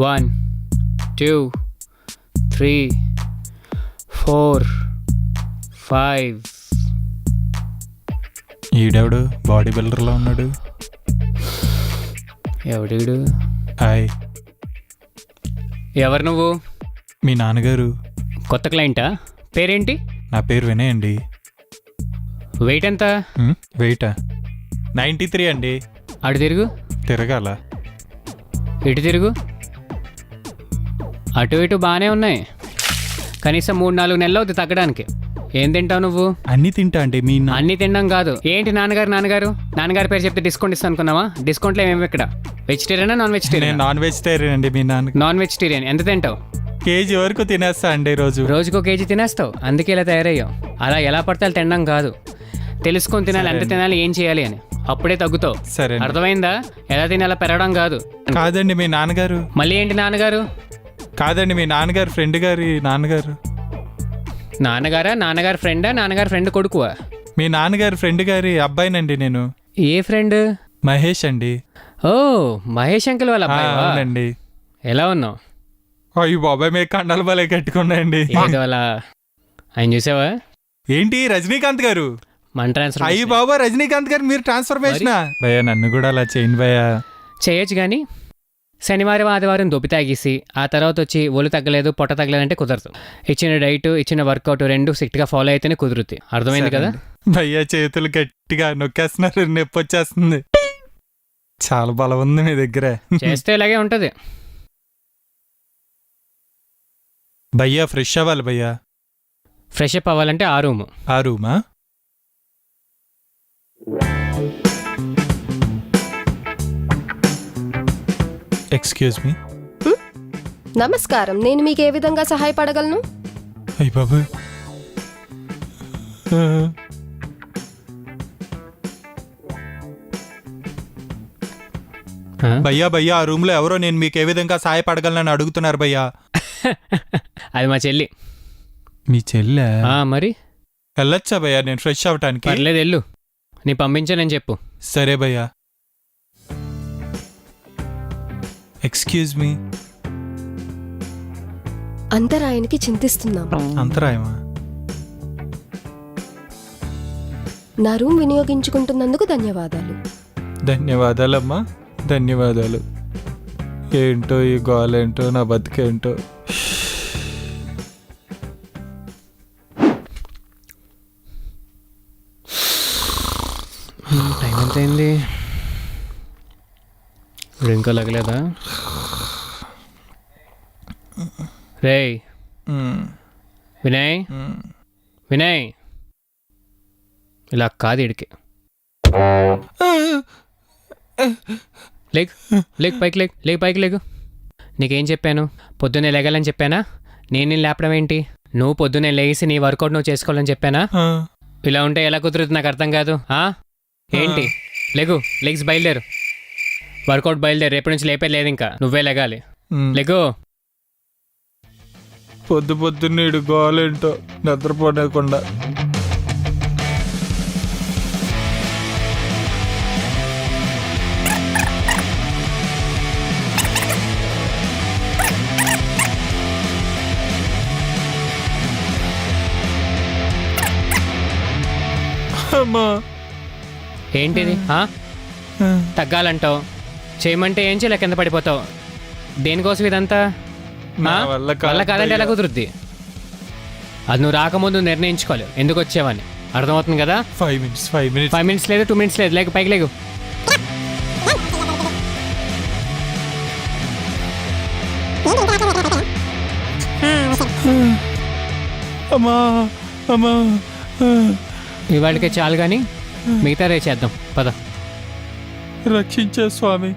1 2 3 4 5. ఈడెవడు body బిల్డర్లో ఉన్నాడు? ఎవడీడు? Hi, ఎవరు నువ్వు? మీ నాన్నగారు. కొత్త క్లయింటా? పేరేంటి? నా పేరు వినయ్ అండి. వెయిట్ ఎంత? వెయిటా 93 అండి. అటు తిరుగు. తిరగాల? ఇటు తిరుగు. అటు ఇటు బాగానే ఉన్నాయి. కనీసం 3-4 నెలలు అవుతుంది తగ్గడానికి. ఏం తింటావు నువ్వు? అన్నీ తింటా అండి. మీ అన్నీ తినడం కాదు. ఏంటి నాన్నగారి పేరు చెప్తే డిస్కౌంట్ ఇస్తాను అనుకున్నావా? డిస్కౌంట్లో ఏమేమి ఇక్కడ? వెజిటేరియనా నాన్ వెజిటేరియన్? నాన్ వెజిటేరియన్ అండి. మీ నాన్న నాన్ వెజిటేరియన్. ఎంత తింటావు? కేజీ వరకు తినేస్తా అండి. రోజుకో కేజీ తినేస్తావు, అందుకే ఇలా తయారయ్యావు. అలా ఎలా పడితే అలా తినడం కాదు, తెలుసుకొని తినాలి. ఎంత తినాలి, ఏం చేయాలి అని, అప్పుడే తగ్గుతావు. సరే, అర్థమైందా? ఎలా తిని అలా పెరగడం కాదు. కాదండి మీ నాన్నగారు. మళ్ళీ ఏంటి నాన్నగారు? కాదండి మీ నాన్నగారు ఫ్రెండ్ గారి నాన్నగారు. నాన్నగారు ఫ్రెండా? నాన్నగారు ఫ్రెండ్ కొడుకువా? మీ నాన్నగారు ఫ్రెండ్ గారి అబ్బాయినండి నేను. ఏ ఫ్రెండ్? మహేష్ అండి. ఓ, మహేష్ అంకుల్ వాళ్ళ అబ్బాయి. అవునండి. ఎలా ఉన్నావు? అయ్యో బాబాయ్, మీ కండలు బలే కట్టుకున్నాయండి. అలా ఆయన చూసావా? ఏంటి రజనీకాంత్ గారు? మన ట్రాన్స్ఫర్. అయ్యి బాబా, రజనీకాంత్ గారు మీరు ట్రాన్స్ఫర్మేషన్? భయ్యా నన్ను కూడా అలా చేయండి భయ్యా. చేయొచ్చు కానీ శనివారం ఆదివారం దొబ్బి తాగేసి ఆ తర్వాత వచ్చి ఒళ్ళు తగ్గలేదు పొట్ట తగ్గలేదంటే కుదరదు. ఇచ్చిన డైట్ ఇచ్చిన వర్కౌట్ 2 స్ట్రిక్ట్గా ఫాలో అయితేనే కుదురుతుంది. అర్థమైంది కదా? భయ్యా చేతులు గట్టిగా నొక్కేస్తున్నారు, నొప్పి వచ్చేస్తుంది. చాలా బలం ఉంది మీ దగ్గర. చేస్తే ఇలాగే ఉంటుంది. భయ్యా ఫ్రెష్ అవ్వాలి భయ్యా. ఫ్రెష్ అప్ అవ్వాలంటే ఆ రూము. ఆ రూమా? Excuse me. నమస్కారం, నేను మీకు ఏ విధంగా సహాయపడగలను? అయ్య బాబు, భయ్యా ఆ రూమ్ లో ఎవరో నేను మీకు ఏ విధంగా సహాయపడగలనని అడుగుతున్నారు భయ్యా. అది మా చెల్లి. మీ చెల్లె? మరి వెళ్ళొచ్చా భయ్యా నేను ఫ్రెష్ అవటానికి? పర్లేదు, వెళ్ళు. నీ పంపించానని చెప్పు. సరే భయ్యా. Excuse me. అంతరాయానికి చింతిస్తున్నాం. అంతరాయమా? నా రూమ్ వినియోగించుకుంటున్నందుకు ధన్యవాదాలు. ధన్యవాదాలమ్మా, ధన్యవాదాలు. ఏంటో ఈ గోలేంటో, నా బతికేంటో. టైం ఎంత అయింది? ఇంకా లగలేదా? రేయ్ వినయ్, ఇలా కాదు ఇడికి. పైకి లేకు. నీకేం చెప్పాను? పొద్దున్నే లేగాలని చెప్పానా? నేను లేపడం ఏంటి? నువ్వు పొద్దున్నే లేసి నీ వర్కౌట్ నువ్వు చేసుకోవాలని చెప్పానా? ఇలా ఉంటే ఎలా కుదురుతుంది? నాకు అర్థం కాదు. ఏంటి? లెగ్స్ బయలుదేరు. వర్కౌట్ బయలుదేరు. రేపటి నుంచి లేపే లేదు, ఇంకా నువ్వే లెగాలి. లెగు. పొద్దున్నేడు గోలేంటో నిద్రపోలేకుండా. అమ్మా, ఏంటిది? తగ్గాలంటావు, చేయమంటే ఏం చేయలే, కింద పడిపోతావు. దేనికోసం ఇదంతా? వల్ల కాదంటే ఎలా కుదురుద్ది? అది నువ్వు రాకముందు నిర్ణయించుకోవాలి ఎందుకు వచ్చావని. అర్థమవుతుంది కదా? 5 మినిట్స్ లేదు, 2 మినిట్స్ లేదు. లేక పైకి లేకు. ఇవాళకే చాలు కానీ మిగతా రే చేద్దాం. పద. రక్షించే స్వామి.